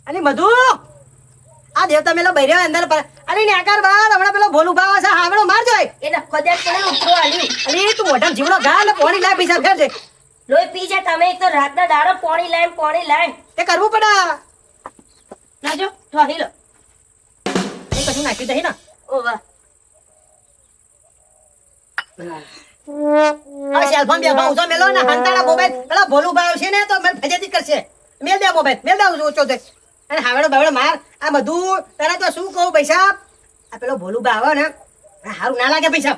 અલી મધુ આ દેવતા મેલો બૈર્યો અંદર અલી નેકાર બાર હમણાં પેલો ભોલું ભાવ છે હાવડો મારજો એ નખો દે પડે ઉતરો આલ્યું. અલી તું મોઢામાં જીવડો ઘા ને પોણી લાય પૈસા ફેર દે લોહી પી જા તમે. એક તો રાતના દાડો પાણી લાય તે કરવું પડે નાજો ઠોહી લો. એ કશું નાખ્યું દહીં ને ઓ વાહ. આ સેલફોન બે ભાવ ઉસો મેલો ને હંતાડા મોબાઈલ પેલા ભોલું ભાવ છે ને તો મને ફજેતી કરશે મેલ દે મોબાઈલ મેલ દે ઓછો દે અને હાવડો બાવડો માર આ બધું તને તો શું કહું પૈસા આ પેલો ભોલું ભાવ આવે ને હારું ના લાગે પૈસા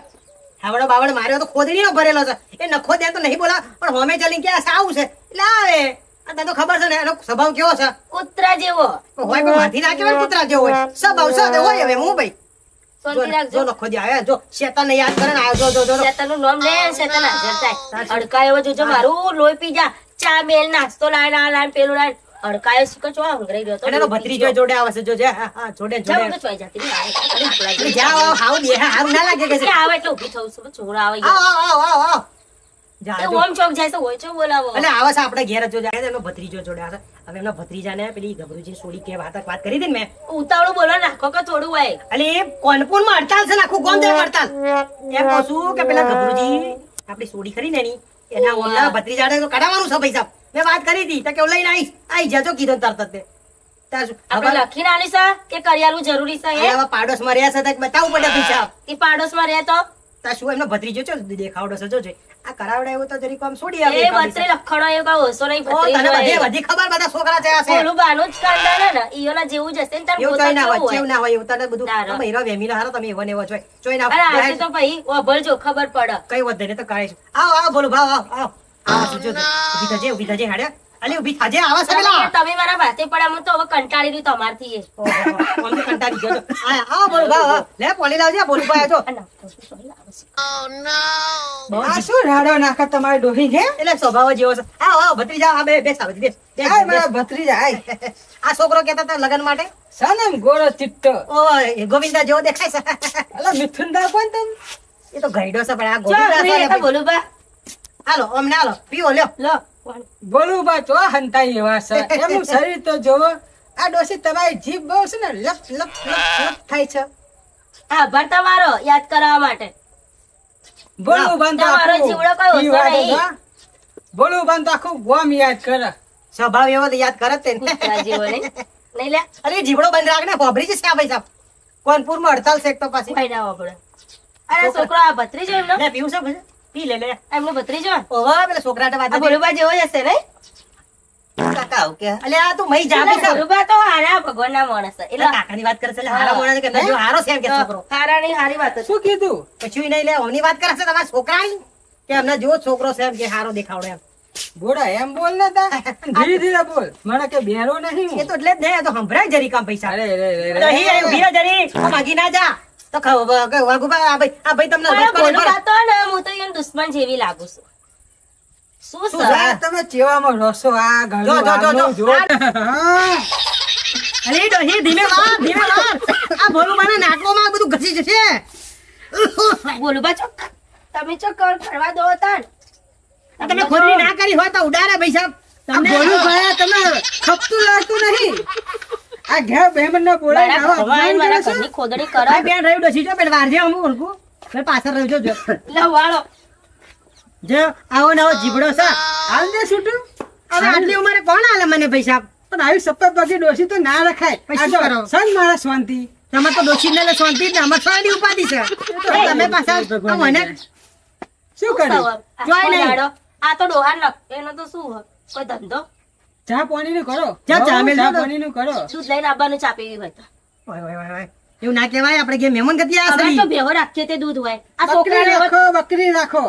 હાવડો બાવડો માર્યો તો ખોદડી નો ભરેલો છે એ નખો દે તો નહીં બોલા પણ હોમે ચાલી કે સાવું છે એટલે આવે આ તને તો ખબર છે ને એનો સ્વભાવ કેવો છે કૂતરા જેવો હોય પણ માથી ના કેવાય કૂતરા જેવો હોય સ્વભાવ છે હોય હવે હું ભાઈ શાંતિ રાખજો. જો નખો દે આયા જો શેતાન યાદ કરે ને આયો જો શેતાનનું નામ લે શેતાન હાજર થાય. અડકાયો જોજો મારું લોહી પી જા. ચા મેલ નાસ્તો લાય પેલું લાય. અડકાયો શીખો છો હંગરાઈ રહ્યો તો એનો ભત્રીજો જોડે આવે છે જો જે હા જોડે જાવ જોડે તો ચોઈ જાતી નહીં આવે. જાઓ હાવ દે હારું ના લાગે કે છે આવે એટલે ઊભી થઉં છું છોકરા આવે આવ જા એ જો ઓમ ચોક જાય તો હોય છો બોલાવો. એટલે આવા છે આપણે ઘેર જો જાય એનો ભત્રીજો જોડે આવે હવે એમનો ભત્રીજાને પેલી ગભરુજી સોડી કે વાત કરી દે ને મેં ઉતાવળું બોલો નાખો કે થોડું હોય. અલે કોનપુરમાં હડતાલ છે ને આખું ગોમ જાય હડતાલ એમ કહું છું કે પેલા ગભરુજી આપણી સોડી ખરી ને એની એના ઓલા ભત્રીજાને તો કઢાવવાનું છે પૈસા મેં વાત કરી હતી તો કે લઈને આઈ જજો કીધું તરત જ ત્યાં શું આપણે લખીને આલી છે કે કરિયાલું જરૂરી છે એ? હવે પાડોશ માં રહ્યા છે તો બતાવવું પડે પૈસા એ પાડોશમાં રહે તો તા શું એમનો ભત્રીજો છે દેખાવડો છે જો છે આ કરાવડા એવું તો જરીક આમ છોડી એ બત્રી લખણો એવું કઈ ઓછો નહીં તને ભત્રીજો બધી ખબર બધા છોકરા છે આ છે ઓલું બાનું જ કાંડા ને ઈયોના જેવું જ હશે ને તાર એવું પોતા જોઈ ના હોય કેવું જેવું હોય. ના હોય એવું તને બધું તારો. તમે હીરો વેમીનો હારો તમે એવો ને એવો જોઈ ના અરે આજે હોય. તો ભાઈ ઓભળજો ખબર પડે. કઈ વધે ને તો કાઢીશું આવો આવો બોલું ભાવ આવો આવો સુજો ઊભી થજે હાડે અલી ઊભી થજે આવા છે પેલા તમે મારા ભાતે પડ્યા હું તો હવે કંટાળી રહ્યું તમારથી એ. ઓહો અમને કંટાળી ગયો તો. આવો બોલું ભાવ લે પોલી લાવજે બોલું ભાઈ જો આ નાખો છું, sorry, આવે છે. આ શું રાડો નાખે તમારી ડોહી હે? એટલે સ્વભાવ જેવો છે આવો આવો ભત્રીજા આ બે બેસ આવે બેસ આય મારા ભત્રીજા આય. આ છોકરો કહેતા હતા લગન માટે સનમ ગોળો ચિત્તો. ઓય ગોવિંદા જેવો દેખાય છે અલા મિથુનદા કોણ તમ? એ તો ગઈડો છે પણ આ જો, ગોવિંદા નહીં, છે એ તો બોલું બા. હાલો અમને હાલો પીવો લ્યો લો પાણી. બોલું બા તો હંતાઈ એવા છે. એમનું શરીર તો જોવો. આ ડોસી તમારી જીભ બહુ છે ને લપ લપ લપ લપ થાય છે. આભાર તમારો યાદ કરાવવા માટે. બોલું બંધ તમારો જીવડો કઈ ઓછો નહીં. બોલું બંધ આખું ગોમ યાદ કરે. સ્વભાવ એવો તો યાદ કરે જ તે ને. કૂતરા જેવો નહીં. નહીં લે અરે જીવડો બંધ રાખ ને ભોભરી જશે આ ભાઈ સાહેબ કોનપુર માં હડતાલ છે એક તો પાછી ભાઈ ના વાપરે. અરે છોકરો આ ભત્રીજો એમનો લે પીવું છે પછી પી લે લે એમનો ભત્રીજો ઓવા પેલા છોકરા આ વાત ભોલુબા જેવો જ હશે નહીં? કાકા આવ કે અલે આ તું મઈ જા એટલે ભાઈ સાહેબ ભોલુબા તો હારા ભગવાનના માણસ છે. એટલે એટલે કાકાની વાત કરે છે એટલે હારા મોણા કે નજો હારો છે એમ કે છોકરો હારા નહીં હારી વાત જ. શું કીધું? પછી નહીં લે ઓની વાત કરે છે તમારા છોકરાની કે એમને જેવો છોકરો છે એમ કે હારો દેખાવડે એમ બોડા એમ બોલ ને તા. ધીરે ધીરે બોલ. મને કે બેરો નહીં હું. એ તો એટલે જ નહીં આ તો સંભળાય જરી કામ પૈસા અરે રે રે રે. નહીં આવ્યું ભીરા જરી આ માગી ના જા તો વાગુબા આ ભાઈ તમને પણ બચપણ ભોલુબા તો ને હું તો એમ દુશ્મન જેવી લાગુ છું. શું શું સર? છે? આ તમે ચેવામાં રસો આ જો, ગળું જો, જો, આનું જો. જો. અરે ડોહી ધીમે વાર આ ભોલુબાના નાકોમાં બધું ઘસી જશે ભોલુબા ચોક તમે ચોક ફરવા દો તાન. આ તમે ખોદણી ના કરી હોય તો ઉડાડે ભાઈ સાહેબ આ બોલું ભાઈ તમે ખપતું લાગતું નહીં. આ ઘેર બેમન ના બોલાય મારા ભગવાન મારા ઘરની ખોદણી કરો. આ બેન રહ્યું ડોસી જો પેલા વારજે અમુક ઓળખું પેલા પાછળ રહ્યું જો લે વાળો. જો આવો નવો જીબડો છે હાલ દે છૂટું. હવે આટલી ઉંમરે કોણ આલે મને ભાઈ સાહેબ પણ આવી સપત પછી ડોસી તો ના રખાય. પછી આ શું જો કરો? સંગ મારા શાંતિ. તમે તો ડોસી ને શાંતિ જ ને અમારે છોડી ઉપાધિ છે તમે પાછા આ મને શું કર્યું? સવાર. જોઈ આખો નહીં. દાડો. આ તો ડોહાન લખ એનો તો શું હોય? કોઈ ધંધો ચા પાણી નું કરો. ચા ચામેલ ચા દો. પાણી નું કરો. દૂધ લઈને આવવાનું ચા પીવી હોય તો. ઓય, ઓય, ઓય, ઓય. એવું ના કહેવાય આપણે કે મહેમાન ગતિ આ અમે તો સરી ભેગો રાખીએ તે દૂધ હોય. આ બકરી છોકરાને હવે રાખો બકરી રાખો.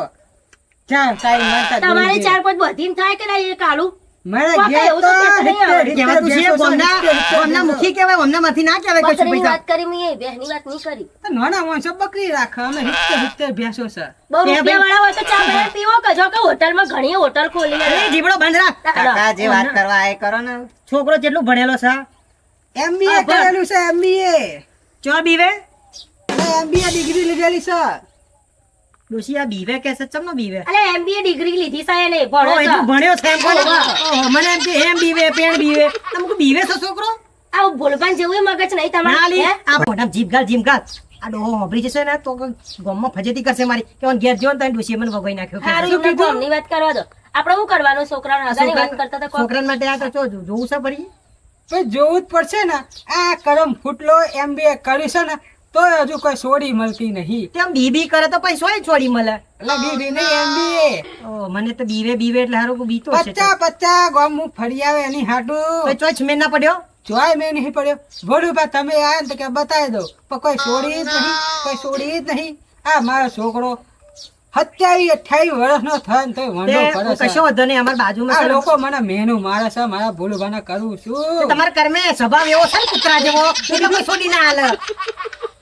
ચા ટાઈમ મારતા તમારે દોડી ચાર પાંચ બધીને થાય કે ના એ કાળું? મારા કોકે ઘેર એવું તો તો કહેતા નહીં આવે. કહેવાતું છે ગોમના મુખી કહેવાય ગોમના માંથી ના કહેવાય કશું બકરીની પૈસા વાત કરી મેં એ ભેંસની વાત નહીં કરી. નાના માણસો બકરી રાખે અમે હિત્તે ભેંસો છે. બહુ કે ભાઈ- રૂપિયાવાળા હોય તો ચા બનાવીને પીવો કે જો કે હોટલમાં ઘણી હોટલ ખોલી એ છે. જીબડો બંધ રાખ કાકા જે વાત કરવા એ કરો ને છોકરો કેટલું ભણેલો છે MBA હા, બસ. કરેલું છે MBA. ચો બીવે અને MBA ડિગ્રી લીધેલી છે. ડોશી આ બીવે કે છે ચમનો બીવે અલે MBA ડિગ્રી લીધી છે એને ઓ એટલું ભણો ભણ્યો છે એમ કોને ઓહો. ઓહો, મને એમ કે એમ બીવે પેણ બીવે તમે બીવે છો છોકરો આ ભોલભાન જેવું ય મગજ નહીં ના તમારે લી, હે? આ મોઢામાં જીભ ગાલ. આ ડોહો હોભળી જશે ને તો ગામમાં ફજેતી કરશે મારી કે ઓન ઘેર જ્યો ને તને ડોશીએ મને વગોઈ નાખ્યો. હારું એમને ગામની વાત કરવા દો. આપણે શું કરવાનું? છોકરાઓને હગાની વાત કરતા હતા કોઈ? છોકરાને માટે આ તો જોવું છે પડી. પણ જોવું જ પડશે ને. આ કરમ ફૂટલો MBA કર્યું છે ને તો હજુ કોઈ સોડી મળતી નહીં. તેમ બીબી કરે તો પૈસો છોડી મળે. એટલે બીબી નહીં MBA. ઓ, મને તો બીવે એટલે હારું બીતો છે. 50 ગામ હું ફરી આવે એની હાટું ચોઈસ મેં ના પડ્યો. જોય મેં નહીં પડ્યો. બોલું બા તમે આયા ને તો કે બતાવી દો પણ કોઈ છોડી જ નહીં, કોઈ છોડી જ નહીં. આ મારો છોકરો 27-28 વર્ષનો થાય ને તોય વંડો તે કરે છે. કશો વાંધો નહીં, અમારા બાજુમાં આ છે ને. લોકો મને મેનું મારે છે, મારા ભૂલુભાને કરું છું. તમારા કર્મે સ્વભાવ એવો છે ને કૂતરા જેવો એટલે કોઈ છોડી ના હાલે.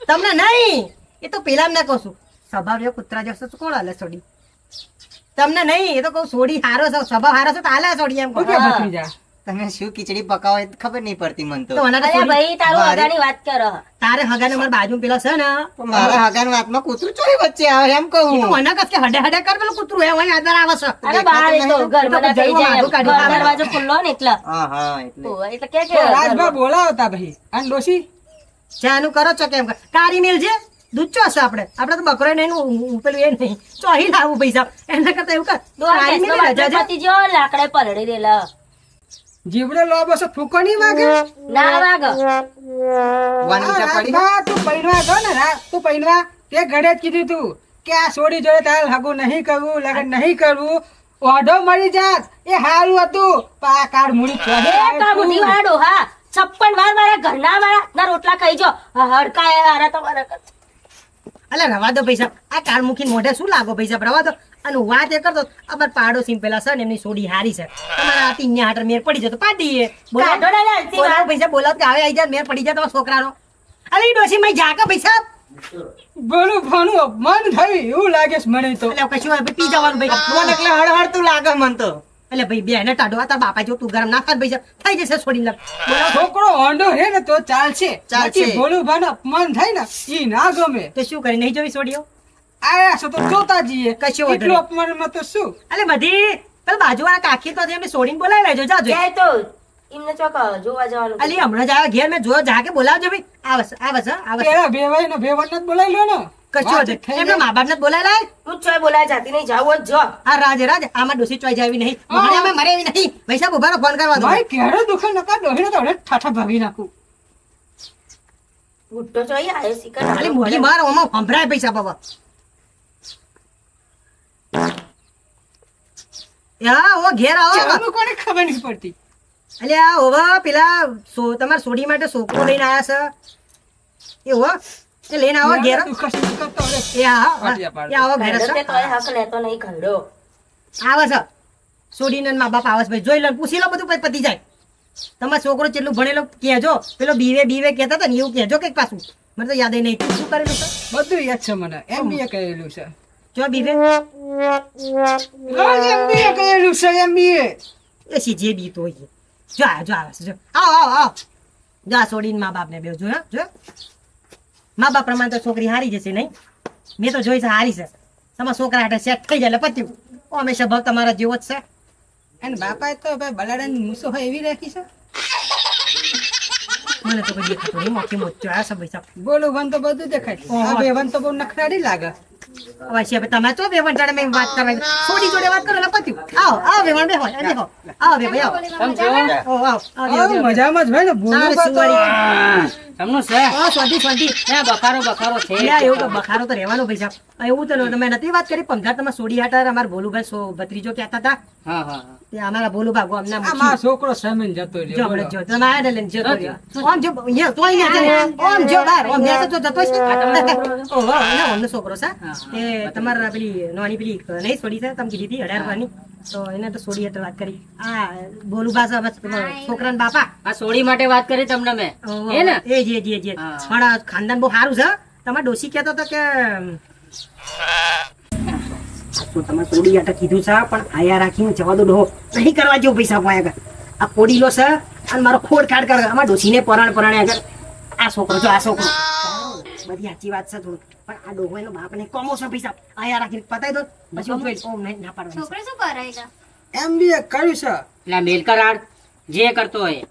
તમને નહીં, એ તો પેલા ના કહું છું. સ્વભાવ એવો કૂતરા જેવો છે તો કોણ હાલે છોડી? તમને નહીં, એ તો કહું છોડી હારો છે, સ્વભાવ હારો છે તો હાલે છોડી એમ કહું. શું કે ભત્રીજા? તમે શું ખીચડી પકાવો એ ખબર નહીં પડતી મને તો તો મને તો અરે છોડી- ભાઈ તારું હગાની વાત કરો. તારે હગાને મારા બાજુ પેલો છે ને પણ મારા હગાન વાતમાં કૂતરું ચોરી વચ્ચે આવે એમ કહું એ તો મને કસ કે હડે હડે કર પેલું કૂતરું હે અહીં અંદર આવે છે. અરે બહાર એ તો ઘરમાં ના થઈ જાય. માથું કાઢી ઘર નાખે. દરવાજો ખુલ્લો ને એટલે હા એટલે ઓહ, એટલે કે તો રાજભા બોલાવતા ભાઈ અને ડોશી ચાનું કરો છો કેમ કારી મેલ છે દૂધ ચો હશે આપણે તો બકરો નહીં પેલું એ નહીં ચોહી લાવું પૈસા એના કરતા એવું કર કારી મેલ રજા છે. પતિ જો લાકડે પલળી દેલા જીવડે લોબો છે ફૂકો નહીં વાગે. ના વાગ વાનગી પડી રાજભા, તું પૈણવા ગયો ને તું પૈણવા તે ઘરે જ કીધું તું કે આ સોડી જોડે તારે હગું નહીં કરવું, લગન નહીં કરવું, ઓઢો મળી જાત એ હારું હતું. પણ આ કાળ મૂડી ચોહી એ આવે કાબુ તું. દીવાડો હા 56 વાર મારા ઘરના મારા હાથના રોટલા ખાઈ જો હડકાય હારા તમારા અલે રવા દો પૈસા આ કાર મૂકીને મોઢે શું લાગો પૈસા રવા દો અને વાત એ કરતો અમાર પાડોશી પેલા છે ને એમની સોડી હારી છે તમારા આતી ન્યા હાટર મેર પડી જતો પાડીએ કાઢો ને લાલચી બોલાવો વાત. પૈસા બોલાવ કે આવે આઈ જાય મેર પડી જાય તમારા છોકરાનો અલે ઈ ડોશી મય જાકે પૈસા બોલું ભાનું અપમાન થયું એવું લાગે છે મને તો. એટલે કશું હવે પી જવાનું ભાઈ મને એટલે હળહળતું લાગે મને તો એટલે ભાઈ બે ને ટાઢો આ તારા બાપા જો તું ગરમ ના થાય પૈસા થઈ જશે છોડી લે બોલાવો છોકરો ઓંડો હે ને તો ચાલશે. ચાલશે. બાકી ભોલું ભાનું અપમાન થાય ને ઈ ના ગમે. તો શું કરી નહીં જોઈ છોડીઓ આયા છો તો જોતા જઈએ. કશો વાંધો એટલું અપમાનમાં તો શું. અલે બધી પેલા બાજુવાળા કાકી તો એમને છોડીને બોલાવી લેજો જાજો જાય તો એમને ચોક જોવા જવાનું અલી હમણાં જ આવે ઘેર મેં જો જાકે બોલાવજો ભાઈ આવે પેલા ભેવાઈ ને ભેવણ બોલાવી લો ને. કશો વાત વાંધો થઈ એમના જાય. મા બાપ ને બોલાય લાય હું ચોય બોલાય જાતી નહીં જાવું જ જો આ રાજ આમાં ડોસી ચોઈ જાવી નહીં હા. મને અમે મરે એવી નહીં પૈસા ઉભારો ફોન કરવા દો ભાઈ કેળો દુખે નકા ડોહીને તો હવે ઠાઠા ભાગી નાખું. ભૂટ્ટો ચોય આયો શીખર ખાલી મુઠી માર ઓમાં ફંભરાય પૈસા બાબા યા ઓ ઘેર આવો ચાલુ કોને ખબર નહીં પડતી. અલ્યા ઓવા પેલા તમાર સોડી માટે છોકરો લઈને આયા છે એ હો તે લઈને આવો ઘેર દુખે છે, દુખે તો હવે. એ હા પાટિયા પાડ. એ આવો ઘેર ઘરડો તે છે તોય હક લેતો નહીં ઘરડો આવે છે સોડીને મા બાપ આવે છે ભાઈ જોઈ લો ને પૂછી લો બધું પછી પતી જાય તમારો છોકરો કેટલું ભણેલો કહેજો પેલો બીવે કહેતા હતા ને એવું કહેજો કંઈક પાછું મને તો યાદ નહીં તું શું કરેલું છે બધું યાદ છે મને. MBA કરેલું છે. જો બીવે રોજ MBA કરેલું છે MBA. એ સીજે બી તો હોય જો આવે છે જો આવો જો આ છોડીને મા બાપ ને બે જો જો મા બાપ પ્રમાણે તો છોકરી હારી જશે નહીં મેં તો જોઈ છે હારી છે તમારા છોકરા હાટે સેટ થઈ જાય એટલે પત્યું ઓ હંમેશા ભગ તમારા જેવો જ છે અને બાપાએ તો ભાઈ બલાડાની મૂસો હોય એવી રાખી છે. મને તો કોઈ દેખાતું નહીં મોટી મોચો આ सब પૈસા બોલું વન તો બધું દેખાય. આ બેવન તો બહુ નખરાડી લાગે. હવે છે તમે તો બે વંટાડે મેં વાત કરવા છોડી જોડે વાત કરો એટલે પત્યું આવો બે વણ બે હોય આવો બે ભાઈ આવો ઓ આવો આવું મજામાં જ હોય ને બોલું તારે બા તો. તમનું છે ઓ સ્વાદી એ બખારો છે એટલે એવું તો બખારો તો રહેવાનો પૈસા એવું તો તમે નથી વાત કરી પંખા તમે સોડી હાટર અમારા ભોલુભાઈ ભત્રીજો કહેતા હતા હા હા તે અમારા ભોલુભા ગામના આ મારો છોકરો સમીન જતો રહ્યો. જો બોલો. હમણાં જો તમે આયા ને લઈને જતો રહ્યો. આમ જો અહીંયા તો અહીંયા છે. આમ જો બહાર આમ ન્યા તો જતો છે ઓહો એના અમને છોકરો છે એ તમારા પેલી નાની પેલી નહીં છોડી છે તમે કીધી હતી 18 વર્ષની તો એને તો છોડી એટલે વાત કરી આ ભોલુભા છે બસ છોકરાના બાપા આ સોડી માટે વાત કરી તમને મેં ઓહો, એ ને એ જ હા. પણ આ ખાનદાન બહુ સારું છે તમારા ડોશી કહેતો હતો કે તો તમે સોડી આટા કીધું છે પણ આયા રાખીને જવા દો ડોહો નહીં કરવા જેવું પૈસા પાયા આગળ આ કોડીલો છે અને મારો ખોડ ખાડ કરે અમારા ડોશીને પરાણે આગળ આ છોકરો જો આ છોકરો બધી સાચી વાત છે થોડું પણ આ ડોહો એનો બાપને કમો છે પૈસા આયા રાખીને પતાઈ દો પછી હું જોઈશ ઓમ નહીં ના પાડવાની છે. છોકરો શું કરે છે? MBA કર્યું છે. એટલે મેલ કરાર જે કરતો હોય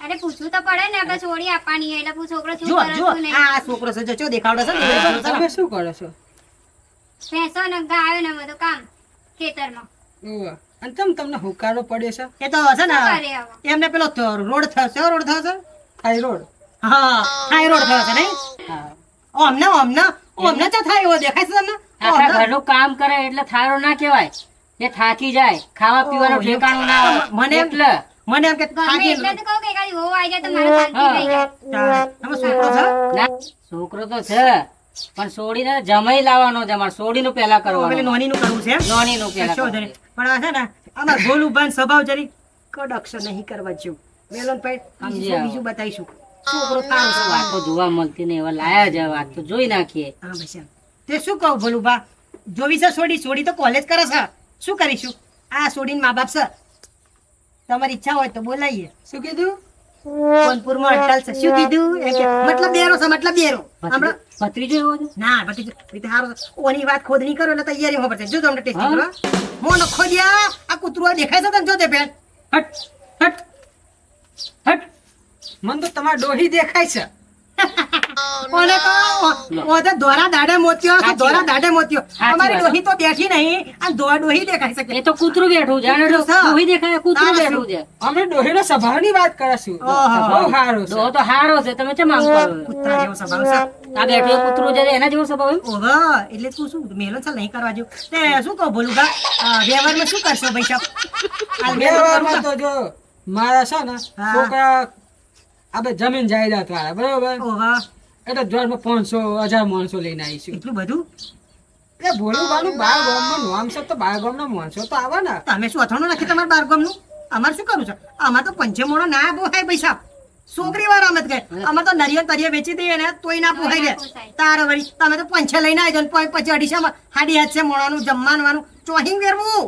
અરે પૂછવું તો પડે ને આપણે છોડી આપવાની હોય એટલે છોકરો શું જુઓ કરે જુઓ શું નહીં આ છોકરો છે જો દેખાડો છે ને તમે શું કરો છો ભેંસો ને ગાયો ને બધું કામ ખેતરમાં ઓવે. અને તમને હુકારો પડ્યો છે એ તો છે ને શું કરે હવે? એમને પેલો રોડ થયો છે રોડ થયો છે થાઇરોઇડ હા થાઇરોઇડ થયો છે નહીં હા અમને તો થાય એવો દેખાય છે તમને આખા અમને? ઘરનું કામ કરે એટલે થારો ના કહેવાય એ થાકી જાય ખાવા પીવાનું ઓહ, ઠેકાણું ના હોય. મને એમ- એટલે મને એમ કે ગમે થાકી એટલે તો કહું કે એકાદી વહુ આવી જાય તો મારે શાંતિ થઈ જાય તમે છોકરો છો ના છોકરો તો છે પણ સોડીને જમાઈ લાવવાનો છે અમારે સોડીનું પહેલા પેલી કરવાનું નોનીનું કરવું છે એમ? નોનીનું પહેલા કશો વાંધો નહીં. કરવાનું. પણ આ છે ને આમાં ભોલું ભાન સ્વભાવ જરી કડક છે નહીં કરવા જેવું મેલોન ભાઈ સમજી બીજું આવો. બીજું બતાવીશું છોકરો સારો છે વાત તો જોવા મળતી નહીં હવે લાયા છે વાત તો જોઈ નાખીએ હા ભાઈ સાહેબ. તે શું કહું ભોલું બા જોવી છે છોડી તો કોલેજ કરે છે શું કરીશું આ છોડીને મા બાપ છે તમારી ઈચ્છા હોય તો બોલાવીએ શું કીધું કોનપુરમાં અડતાલ છે શું કીધું એમ કે મતલબ બેરો છે મતલબ બેરો હમણાં ભત્રીજો એવો છે ના ભત્રીજો રીતે હારો છે. ઓની વાત ખોદણી કરો એટલે તૈયારી હોવા પડશે જો તમને ટેસ્ટિંગ હા? કરવા મોનો ખોદ્યા આ કૂતરું આ દેખાય છે તને જો તે પેન હટ હટ હટ મને તો તમારા ડોહી દેખાય છે ઓને તો ઓને દોરા દાડે મોત્યો સાચી દોરા વાત. દાડે મોત્યો સાચી અમારી વાત. ડોહી તો બેઠી નહીં અને ડોહી દેખાય છે એ તો કૂતરું બેઠું છે અને કૂતરું છે. ડોહી દેખાય કૂતરું તારે બેઠું છે અમે ડોહીનો સ્વભાવની વાત કરશું ઓહો. બહુ સારું છે ડોહો તો હારો છે તમે ચમ આમ કરો કૂતરા જેવો સ્વભાવ છે આ બેઠું કૂતરું છે એના જેવો સ્વભાવ એમ? ઓવા એટલે તું શું મેલન છે નહીં કરવા જેવું તે શું કહું બોલું બા વ્યવહારમાં શું કરશો ભાઈ સાહેબ હાલ વ્યવહારમાં વ્યવહારમાં તો જો મારા છે ને હા. છોકરા આપણે જમીન જાયદાદ વાળા બરોબર ઓવા એટલે જોરમાં 500,000 માણસો લઈને આવીશું એટલું બધું એટલે ભોલું બાનું બાર ગામમાં નામ છે તો બાર ગામના માણસો તો આવે ને તમે શું અથાણું નાખી તમારા બાર ગામનું અમારે શું કરવું છે અમારે તો પંચે મોણો ના પોહાય પૈસા છોકરી વાર અમે કહે અમારે તો નરિયલ તરિયલ વેચી દઈએ ને તોય ના પોહાય રે તારે વળી તમે તો પંચે લઈને આવી જાઓ ને પછી 250 હાડી હાથ છે મોણાનું જમવાનું ચોહિંગ વેરવું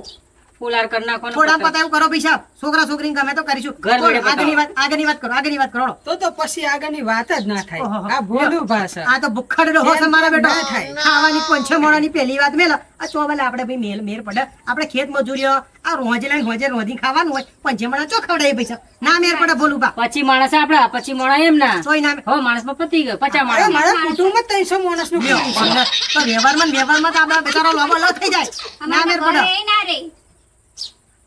ફુલાર કરી નાખો ને થોડા પતંગ. પતાયું કરો પૈસા છોકરા છોકરી ગમે તો કરીશું ઘર બેઠે પતાવો. આગળની વાત કરો તો પછી આગળની વાત જ ના થાય ઓહો. આ ભોલું ભાષા આ તો ભૂખડ રહો છે મારા બેટો ના થાય. ખાવાની પંચે મોણાની પહેલી વાત મેલ આ ચોવાલે આપણે ભાઈ મેર પડે આપણે ખેત મજૂરીઓ આ રોજે લઈને રોજે રોધી ખાવાનું હોય પંચે મોણા ચો ખવડાવીએ પૈસા ના મેર પડે બોલું બા પછી માણસ આપડા પછી મોણા એમ ના તોય ના હો માણસ માં પતી ગયો 50 અરે માણસ મારા કુટુંબમાં 300 માણસનું લ્યો, કુટુંબ છે. તો વ્યવહારમાં તો આપણા બેચારો લોબો લો થઈ જાય ના મેર અમારા પડે ઘરે ના રે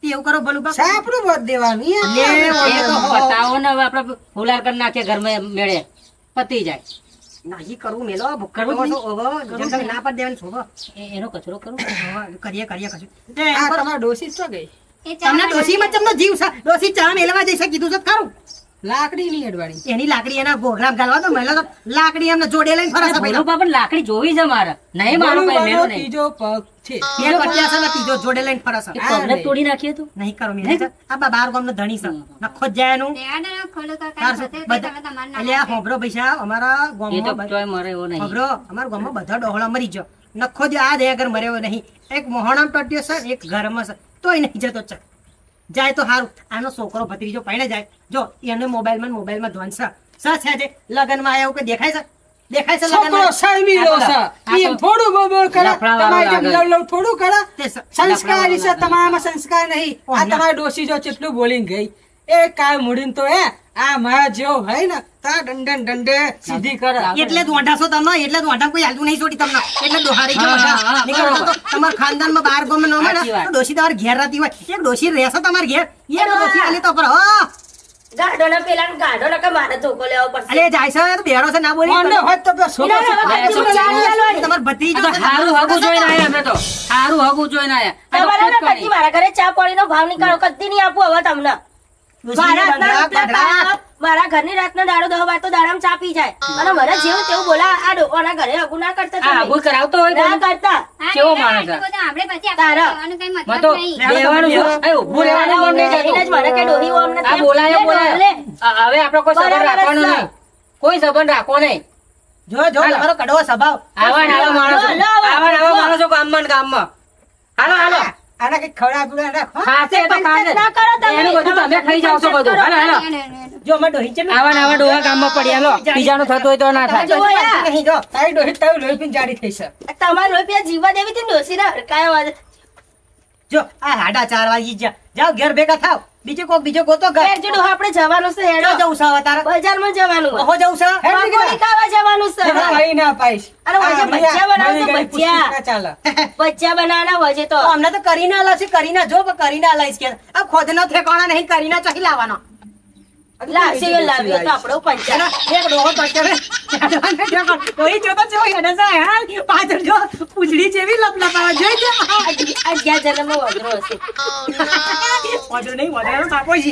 તે એવું કરો બોલું બા સાપડું બધ દેવાનું એ લે, એ તો ઓહો. બતાવો ને હવે આપડે ફુલાર કરી નાખીએ ઘરમાં મેળે પતી જાય નહીં કરવું મેલો ભૂખડ કરવું જ રહો છો, ઓહો, જેમ તમે ના પાડી દેવાની શોભો. એનો કચરો કરું ઓહો, કરીએ કશું તે આ એમ કરો. તમારા ડોશી તો ગઈ એ ચા તમને ડોશીમાં ચમનો જીવ છે ડોશી ચા મેલવા જઈશે કીધું છે ખરું લાકડી ની અડવાણી એની લાકડી એના ગોગરામ ગાલવા તો મહિલા તો લાકડી એમને જોડે લઈને ફરે છે બોલું બાપા લાકડી જોવી છે મારે નહીં મારો ભોલું કઈ મેલો બાનો નહીં ત્રીજો પગ છે બે કટિયા છે ને ત્રીજો જોડે લઈને ફરે છે એ પગને તોડી નાખીએ તો નહીં કરો મેલે છે આ બાર ગામનો ધણી છે નખો જ જાય એનું દેવાના ના ખોલો કાકા તાર સાથે શું? તો બધા- તમે તમારા એટલે આ હોભરો પૈસા અમારા એ તો ગામમાં ચોય મરે એવો નહીં હોભરો અમારા ગામમાં બધા ડોહળા મરી ગયો નખો જ આ દે આગળ મર્યો નહીં એક મોહણામ ટટ્યો છે એક ઘરમાં છે તોય નહીં જતો છે જાય તો સારું આનો છોકરો ભત્રીજો પાઈને જાય જો એને મોબાઈલમાં ધ્વન છે છે લગનમાં આવ્યા એવું કે દેખાય છે છોકરો લગનમાં શરમીલો છે આ તો એમ થોડું બોબો કરે લફડાવાળો તમારી જેમ લાગે. લવ થોડું કરે તે સંસ્કારી છે તમારામાં સંસ્કાર નહીં આ ઓહો. તમારી ડોશી જો કેટલું બોલીને ગઈ એ કાય મુડીને તો આ મારા જેવો હોય ને તા દંડે સીધી કરે એટલે જ વાંઢા છો તમે એટલે જ વાંઢા કોઈ હાલતું નહીં છોડી તમને એટલે દોહારી ગયો હા, વાંઢા. હા, નીકળો તો બરોબર. તમારા ખાનદાનમાં બાર ગામમાં ન મળે સાચી વાત. તો ડોશી તમારે ઘેર રહેતી હોય એક ડોશી રહેશે તમારે ઘેર એ ડોશી આલી તો પર હો ગાઢો ના પેલા ગાઢો ના કે મારે ધોકો લેવો પડશે અલે જાય છે તો બેરો છે ના બોલી મોંડો હોય તો પેલો છોકરો ના, ના, છે. ના, ના, ના, ના. તમાર ભત્રીજો આ તો હારું હગું જોઈને આયા અમે તો હારું હગું જોઈને આયા આ તો તમારા ખુદ ના કરી. કદી મારા ઘરે ચા પાણીનો ભાવ નીકાળો કદી નહીં આપું હવે તમને મારા હાથના રૂપિયા કાઢો. મારા ઘરની રાતનો દાડો 10 વાર તો દાડામાં ચા પી જાય અને મને જેવું તેવું બોલા આ ડોકોના ઘરે હગું ના કરતા આ તમે. હગું કરાવતો હોય ના તો કરતા હા, કેવો એટલે માણસ આટલું બધું આપણે પછી તારા. આપણે કહેવાનું કઈ માં મતલબ તો નહીં. બેવાનું શું? એ ઊભું રહેવાનું મન નહીં એને જ થતું. મને કે ડોહી ઓમ નથી. આ બોલાય લે, બોલાય લે. હવે આપણો કોઈ સંબંધ બરાબર રાખવાનો છે. નહીં કોઈ સંબંધ રાખવો નહીં જો તમારો કડવો સ્વભાવ આવા ને આવા માણસો લો, લો, આવા ને આવા માણસો ગામમાં ને ગામમાં હાલો હાલો આના કઈ ખવડાવ્યું રાખો ખાશે તો ખાશે ના કરો તમે. એનું બધું તમે ખાઈ જાવ છો બધું હાલો હાલો એને, એને. જો અમાર ડોહી છે ને આવા ને આવા ડોહા ગામમાં પડી હાલો બીજાનું થતું હોય તો ના તમે થાય જો યાર નહીં જો તારી ડોહી તારી લોહી પીને જાડી થઈ છે તમારા રૂપિયા જીવવા દેવી હતી ને ડોશીને હડકાયા વાળે. જો આ 4:30 વાગી ગયા. જાઓ ઘેર ભેગા થાવ. બીજો ગોતો ઘર. ઘેર જોડું આપણે જવાનું છે હેડો. ક્યાં જવું છે હવે તારે? બજારમાં જવાનું હોય. ઓહો જવું છે? હે, નીકળ્યા. પકોડી ખાવા જવાનું છે એમાં કઈ ના પાઈશ. અરે વજે આ ભજીયા બનાવશે, મળી ગઈ ભજીયા. પૂછીશ ના ચાલે. ભજીયા બનાવવાના વજે તો તો અમને તો કરીના લાવશે. કરીના જો પણ કરીના લાવીશ કે આ ખોદનો ઠેકાણા નહીં. કરીના ચોથી લાવવાનો. લાવશે એ લાવીએ તો આપણો પંચાયત. એના એક ડોહો ટકે તોય જો તો જો એને જાય હાલ પાછળ જો પૂંછડી જેવી લપલપાવા જોઈ છે. આ જ્યાં જન્મનો વધરો હશે વાંધો નહીં, વાંધો નહીં, બાપો છે.